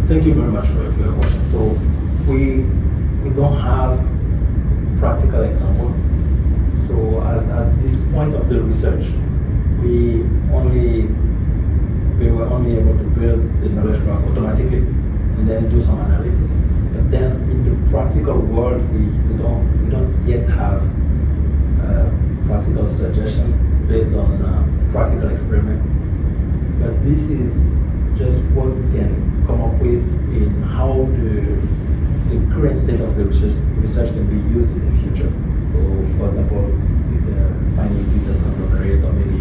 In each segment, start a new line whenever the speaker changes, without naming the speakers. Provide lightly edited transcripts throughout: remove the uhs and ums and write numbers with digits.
Thank you very much for your question. So we don't have practical example. So at this point of the research, we were only able to build the knowledge graph automatically and then do some analysis. But then in the practical world, we don't yet have practical suggestion based on practical experiment. But this is just what we can come up with in how the current state of the research can be used in the future. So, for example, finding business conglomerate or maybe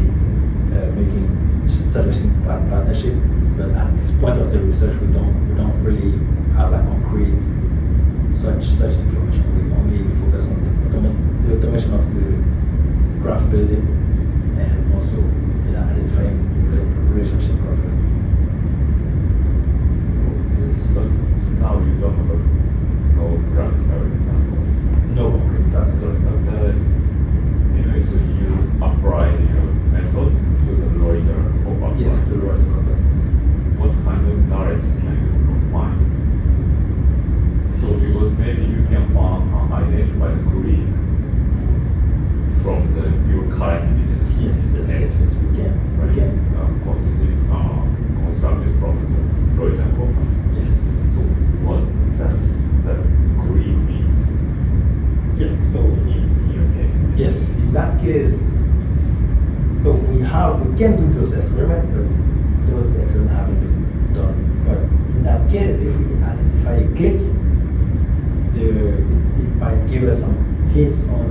making establishing partnership. But at this point of the research, we don't really have a concrete such information. We only focus on the automation of the graph building and also identifying the relationship properly.
So now you don't have no practical example.
No concrete practical example.
So you apply your method to the Reuters corpus.
Yes, the Reuters corpus.
What kind of knowledge can you combine? So because maybe you can identify the Greek from your current images.
Yes, we can.
Constructed from the Reuters corpus.
Yes.
So what does the Greek means?
Yes. So
In your case.
yes, in that case, so we can do those experiments, but those experiments haven't been done. But in that case, if we identify a click, it might give us some hints on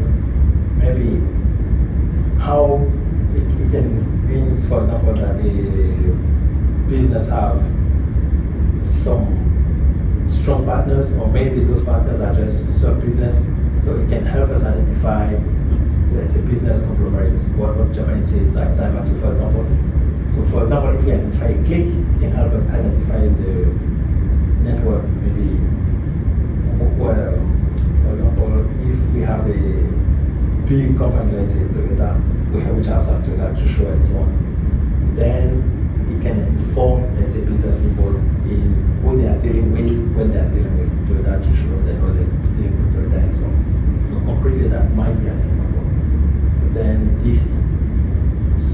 maybe how it can mean, for example, that the business have some strong partners, or maybe those partners are just sub-business. So it can help us identify, let's say, business conglomerates, what Japanese says, Zaibatsu, for example. So for example, if we identify a click, it can help us identify the network, maybe, well, for example, if we have a big company, let's say Toyota, which have that Toyota to show and so on, then it can inform, let's say, business people in who they are dealing with when they are dealing with Toyota to show they know they're dealing with Toyota and so on. So concretely, that might be an example. But then this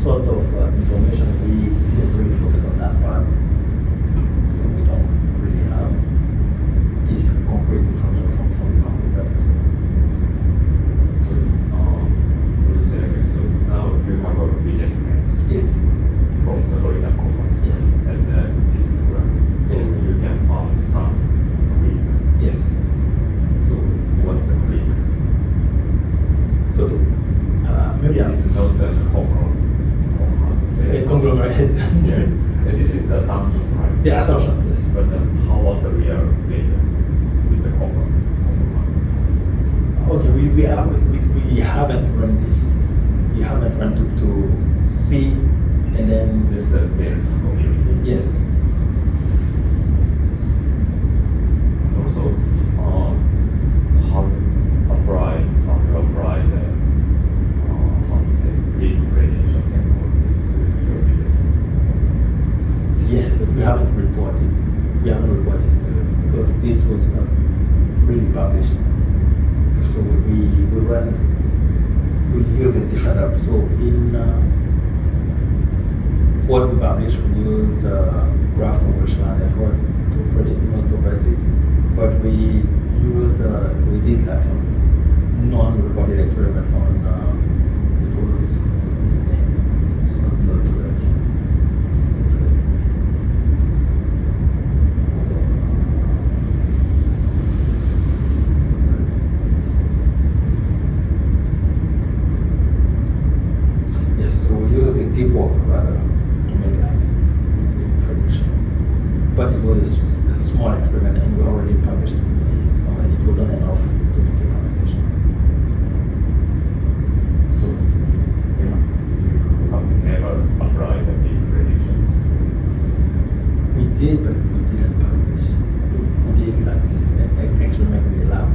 sort of information, we didn't really focus on that part. So we don't really have this concrete information from the concrete reference.
So now you have a business case.
Yes.
From the Reuters corpus.
Yes.
And this is graph. So
Yes.
you can find some Greek.
Yes.
So what's the Greek?
So maybe
This is not the
conglomerate.
Yeah. This is the assumption, right?
The assumption, yes.
But how was the real data with the conglomerate?
Okay, we haven't run this. We haven't run to see, and then
There's a dense community.
yes.
And also, how to apply the Greek gradation technology to your business.
Yes, but we haven't reported. Because this was not really published. So we use a different app. So in what we publish, we use graph convolutional network to predict known properties. But we did like some non-reported experiment on what's the name? It's not direct. Yes, so we use the deep work rather to make like prediction. But it was a small experiment and we already published it. So it wasn't enough to make a publication.
So, you have never applied the big predictions.
We did, but we didn't publish. We did like an experiment in the lab.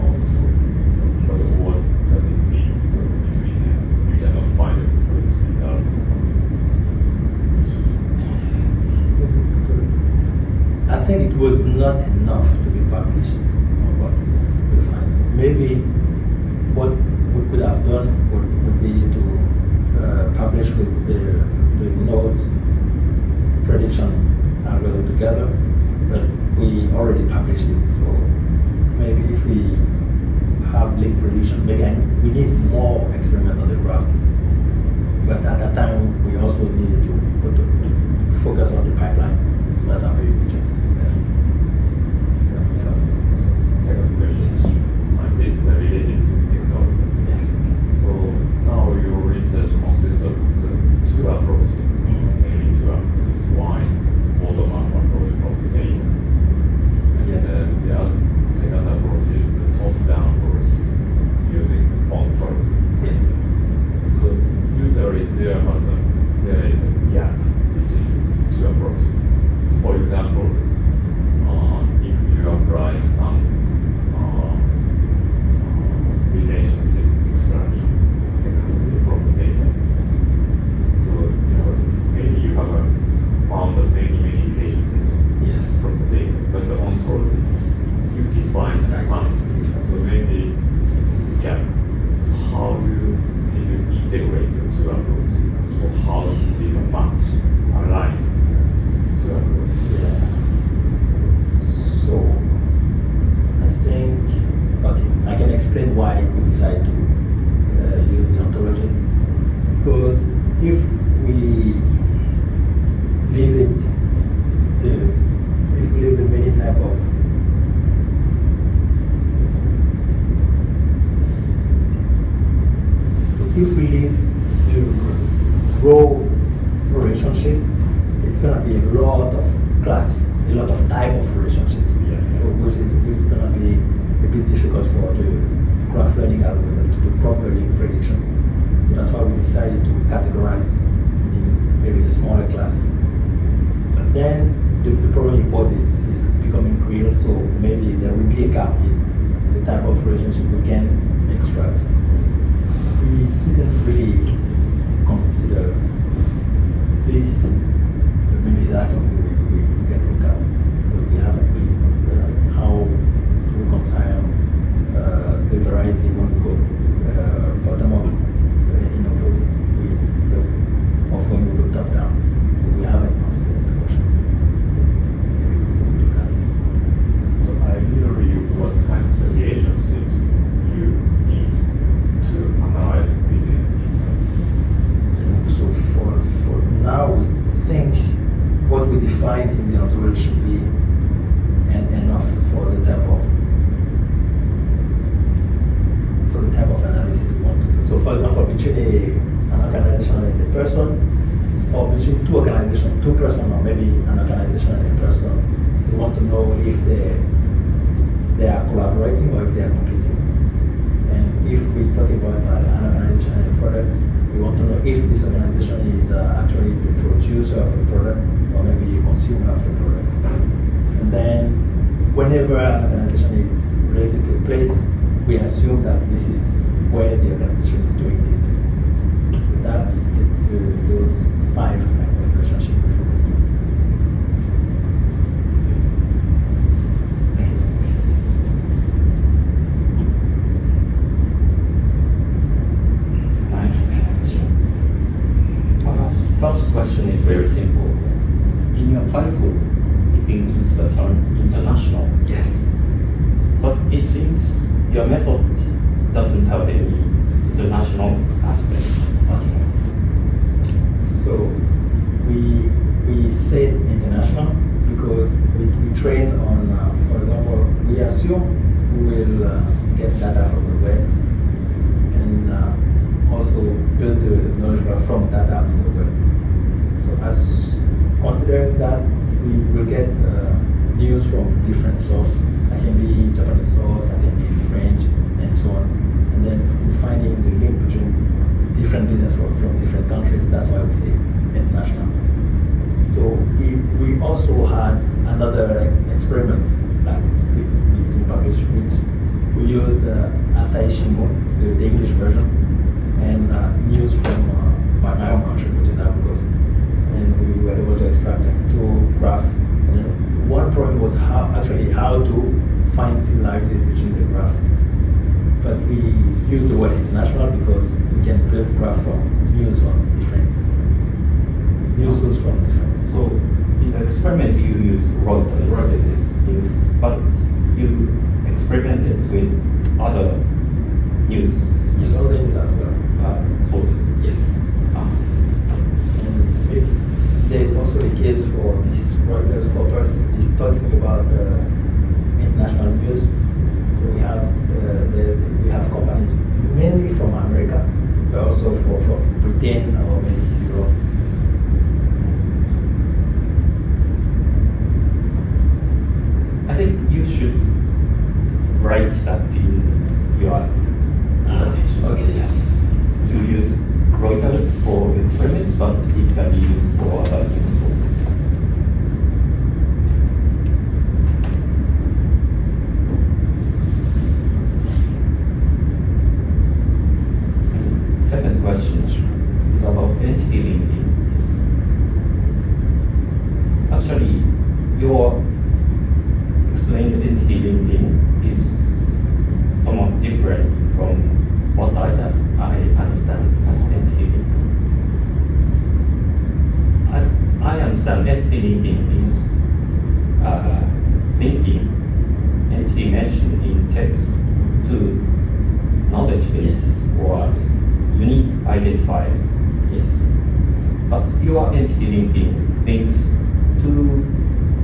Also, but what does it mean? So, you cannot find it because you are
This is good. it was not enough to be published on what was defined. Maybe what we could have done would be to publish with the node prediction algorithm together, but we already published it, so maybe if we have link prediction, maybe we need more experiment on the graph. But at that time, we also needed to focus on the pipeline, so that maybe we just
Second question is related to technology.
yes.
So now your research consists of two approaches, mainly two approaches. One is bottom-up approach of the data, and
Yes.
then the second approach is the top-down approach using ontology.
Yes.
So usually there is a gap between two approaches. For example, if you apply some relationship extractions technically from the data, so maybe you have found many relationships
Yes.
from the data, but the ontology you define some. So maybe gap. How do you integrate the two approaches? So how do you match, align two approaches?
Yeah. So I think, okay, I can explain why we decided to use the ontology. Because if we leave the many type of if we leave the row relationship, it's gonna be a lot of class, a lot of type of relationships.
Yeah.
So which is gonna be a bit difficult for the graph learning algorithm to do proper link prediction. So that's why we decided to categorize in maybe a smaller class. But then the problem it poses is becoming real, so maybe there will be a gap in the type of relationship we can extract. We didn't really consider this, but maybe that's something we can look at. But we haven't really considered how to reconcile the variety when we go bottom up of when we go top down. So we haven't considered this question.
So ideally, what kind of relationships you need to analyze between these?
So for now, we think what we define in the ontology should be enough for the type of analysis we want to do. So for example, between an organization and a person, or between two organizations, two person, or maybe an organization and a person, we want to know if they are collaborating or if they are competing. And if we talk about an organization and a product, we want to know if this organization is actually the producer of a product or maybe a consumer of a product. And then whenever an organization is related to a place, we assume that this is where the organization is doing business. So that's those 5 type of relationships we focus on.
First question is very simple. In your title, it includes the term international.
Yes.
But it seems your method doesn't have any international aspect.
Okay. So we said international because we train on, for example, we assume we will get data from the web and also build the knowledge graph from data on the web. So as considering that, we will get news from different sources. That can be Japanese source, that can be French, and so on. And then finding the link between different business from different countries. That's why we say international. So we also had another experiment that we published, which we used Asahi Shimbun, the English version, and news from my own country, which is Africa. And we were able to extract like 2 graphs. And then one problem was use the word international because we can build graph from news on different news sources from different.
So in the experiment you use Reuters, news, but you experimented with other news
Yes, all the news as well.
sources.
Yes. And there is also a case for this Reuters corpus is talking about international news. So we have companies mainly from America, but also from Britain or maybe Europe.
I think you should write that in your dissertation.
Okay, yes.
You use Reuters for experiments, but it can be used for other news sources. Second question is about entity linking. Actually, your explained entity linking is somewhat different from what I understand as entity linking. As I understand, entity linking is linking entity mentioned in text to knowledge base or unique identifier.
Yes.
But your entity linking links two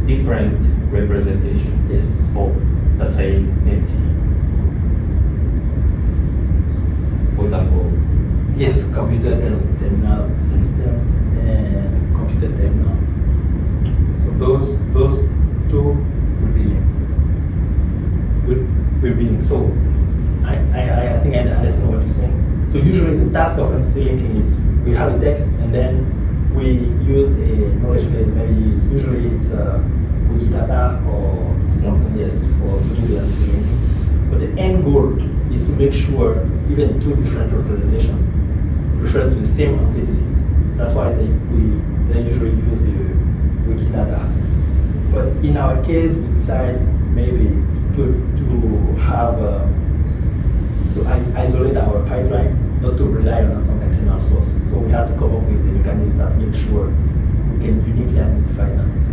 different representations
Yes.
of the same entity. For example,
Yes, computer terminal system and computer terminal. So those two will be linked. Will be linked. So I think I understand what you're saying. So usually the task of entity linking is we have a text and then we use a knowledge base. Maybe usually it's Wikidata or something else for doing the entity linking. But the end goal is to make sure even two different representations refer to the same entity. That's why they usually use the Wikidata. But in our case, we decide maybe to have to isolate our pipeline, not to rely on some external source. So we have to come up with a mechanism that makes sure we can uniquely identify entities.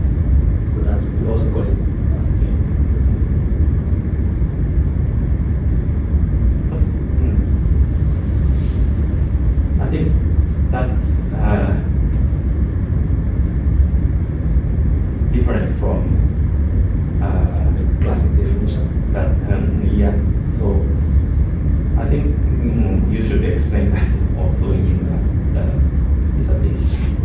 So that's we also call it entity.
I think that's different from
The classic definition.
that. Yeah. So I think you should explain that also in the dissertation.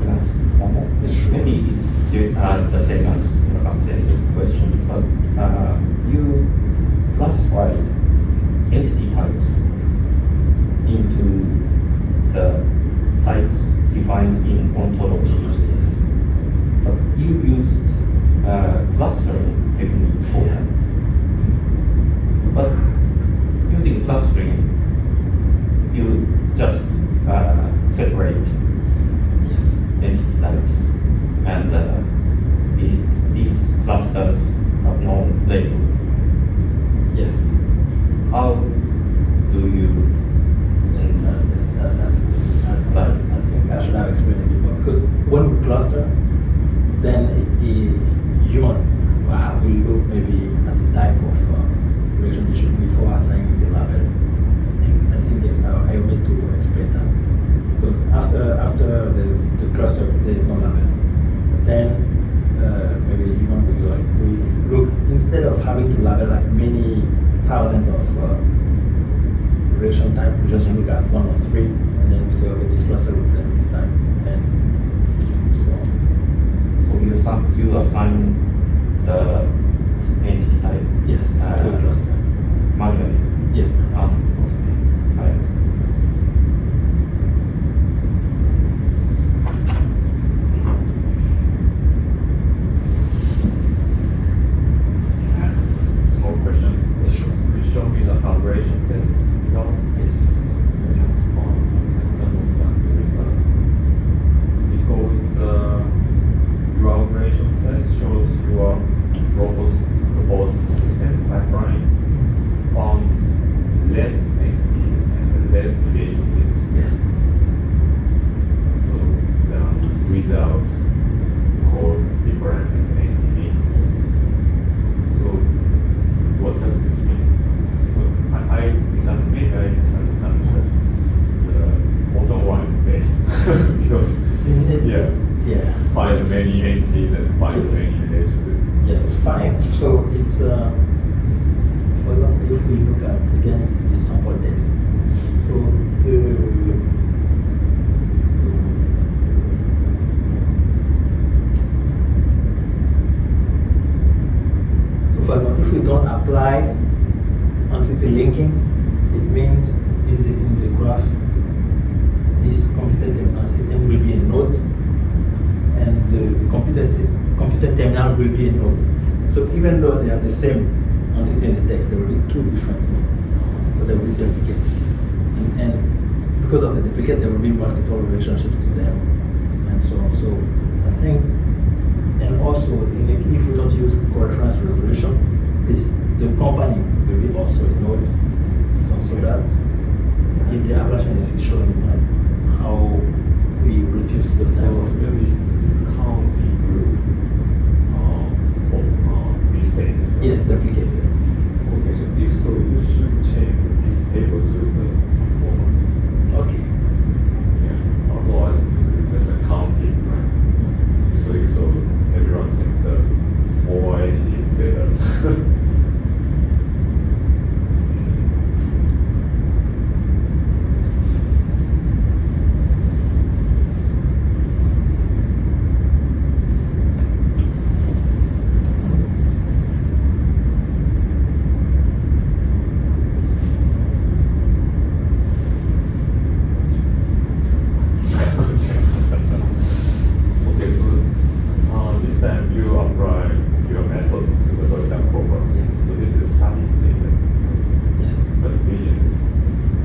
Last one more. Maybe it's the same as the consensus question, but you classified entity types into the types defined in ontology. But you used clustering technique for that. But using clustering, you just separate entity types, and these clusters have no label.
Yes.
How do you?
Yes, I think I should have explained it before. Because when we cluster, then the human will look maybe at the type of relationship before assigning the label. I think yes, I need to explain that. Because after the cluster, there is no label. But then maybe the human will look, instead of having to label like many thousands of relation type, we just look at one or three, and then we say, okay, this cluster represents this type, and so on.
So you assign the entity type.
Yes, to a cluster.
Manually.
Yes.
Okay. Right.
Small questions. Could you show me the how any entity that find
Yes.
any relationship.
Yes, fine. So it's, for example, if we look at, again, the sample text. So for example, if we don't apply entity linking, it means in the graph, this computer terminal system will be a node, and the computer terminal will be a node. So even though they are the same entity in the text, there will be two different things, but there will be duplicates. And because of the duplicate, there will be multiple relationships to them, and so on. So I think, and also if we don't use co-reference resolution, the company will be also a node. So that in the average is showing like how we reduce the
So
time of
maybe it's counting group of mistakes.
yes, duplicate.
Okay, so if so, you should change this table to the performance.
Okay.
Yeah. Otherwise, it's just a counting, right? So everyone thinks the OIC is better. Okay, so this time you apply your method to the breakdown program.
Yes.
So this is starting data.
Yes.
But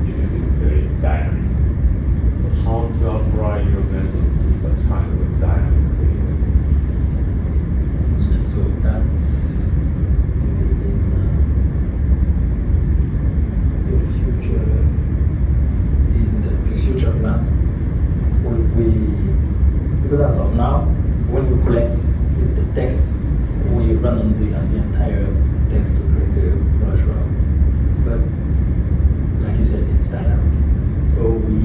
business is very dynamic. So how to apply your method to such kind of dynamic data?
So that's in the future plan. Because as of now, when we collect the text, we run on the entire text to create the brush route. But like you said, it's dynamic. So we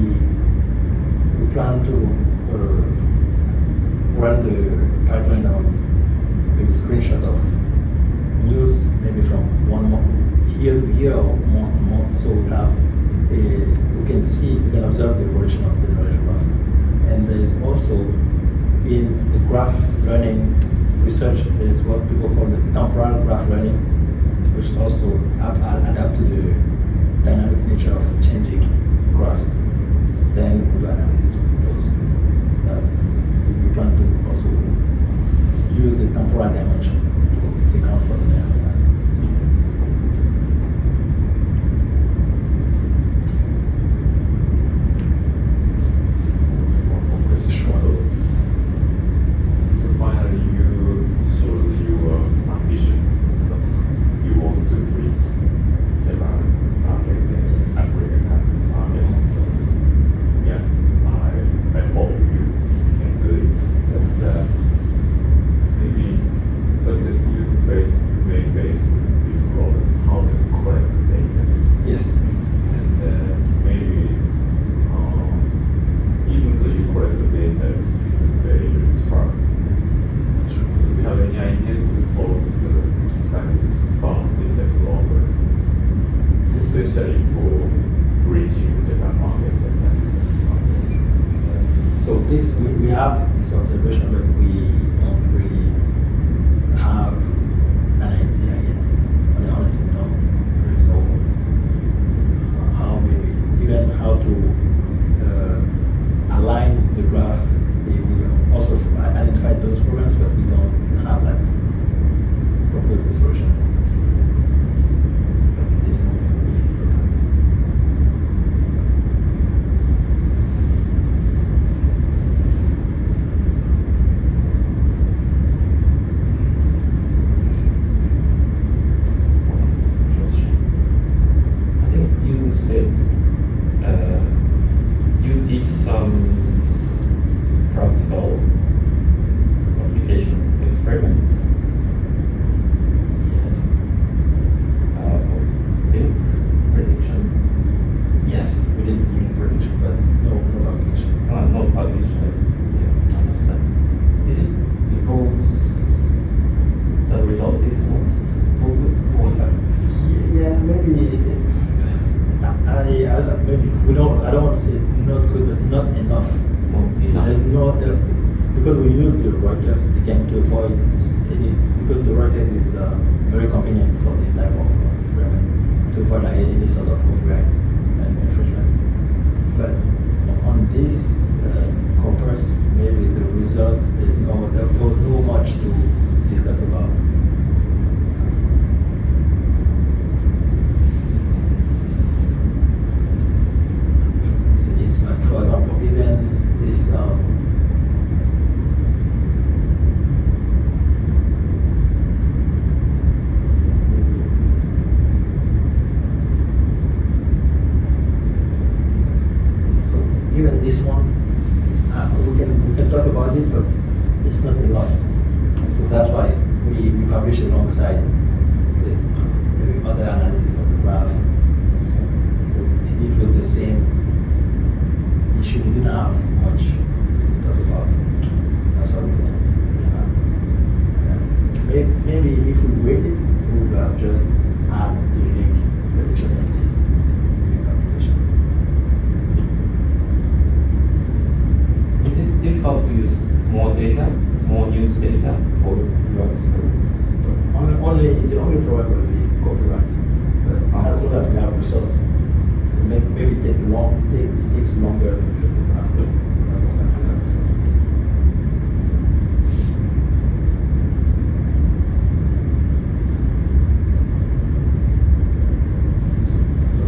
plan to run the pipeline on maybe screenshot of news, maybe from 1 month here to here or month to month. So we can see, we can observe the evolution of the knowledge graph. And there is also in the graph learning research, there is what people call the temporal graph learning, which also adapt to the dynamic nature of changing graphs. Then we do analysis of those. We plan to also use the temporal dimension to account for the dynamic.
So finally, you showed your ambitions. So you want to reach Japan market and African market. Yeah, I hope you can do it. But maybe, but
again, to avoid any, because the rotate is very convenient for this type of experiment, to avoid like, any sort of copyright and infringement. But on this corpus, maybe the result is there was no much to discuss about. It's like, for example, even this so even this one, we can talk about it, but it's not a lot. So that's why we publish alongside the other analysis of the graph. So it was the same issue. We didn't have much to talk about. That's why maybe if we waited, we would have just had the link prediction in this application.
Is it difficult to use more data, more news data for your experiments?
The only problem will be copyright. But as long as we have resources, maybe it takes longer to build the graph. As long as we have resources.
So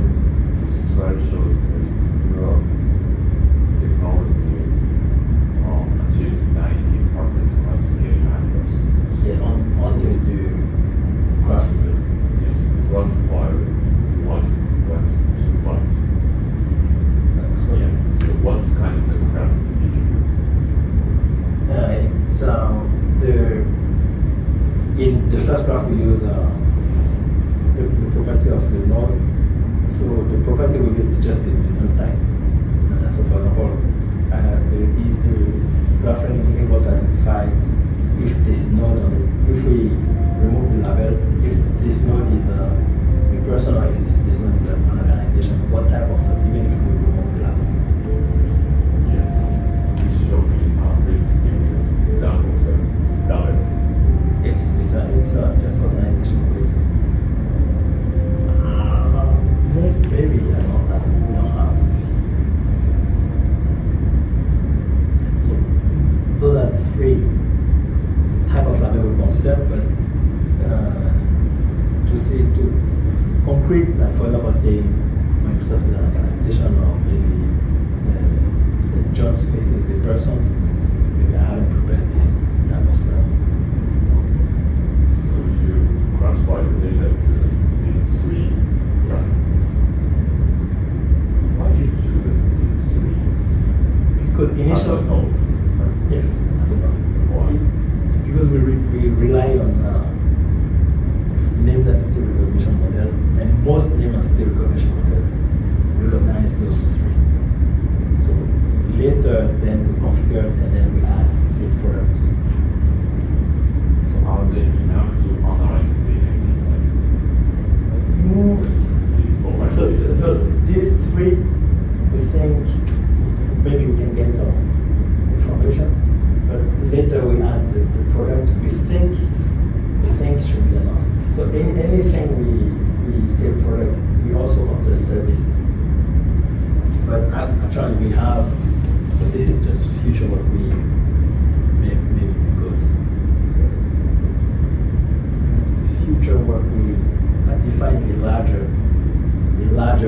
this slide shows that your technology achieves 90% classification accuracy.
Yes, only the graph builds.
It runs by 1 plus 2 bytes.
So
Yeah. So what kind of contrast did you use?
it's in the first graph we use the property of the node. So the property we use is just the node type. So for example, is the graph able to identify if this node if we remove the label, if this node is a person or if this node is an organization, what type of node, even if we remove the labels.
Yes. You show me brief examples of labels.
Yes, it's just organization basis. Maybe I don't have. We don't have. So those are the three type of label we consider, but to concrete, like for example, say Microsoft is an organization, or maybe John Smith is a person. Maybe I haven't prepared this type of stuff.
So you classify the data to these 3 classes. Why did you choose these 3?
Because
As a node, right?
yes, that's a problem.
Why?
Because we rely on name entity recognition model, and most name entity recognition model recognize those 3. So later, then we configure and then we add the products.
So are they enough to analyze the data inside these formats?
So these 3, we think maybe we can get some information, but later we add the product. We think should be enough. So anything we say product, we also consider services. But actually we have, so this is just future what we make maybe because it's future what we are defining a larger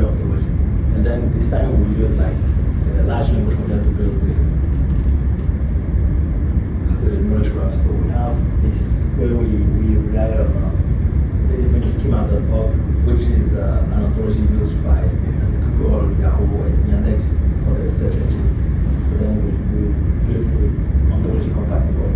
ontology. And then this time we use like a large language model to build the knowledge graph. So we have this where we rely on the schema.org, which is an ontology used by Google, Yahoo, and Yandex for the search engine. So then we build the ontology compatible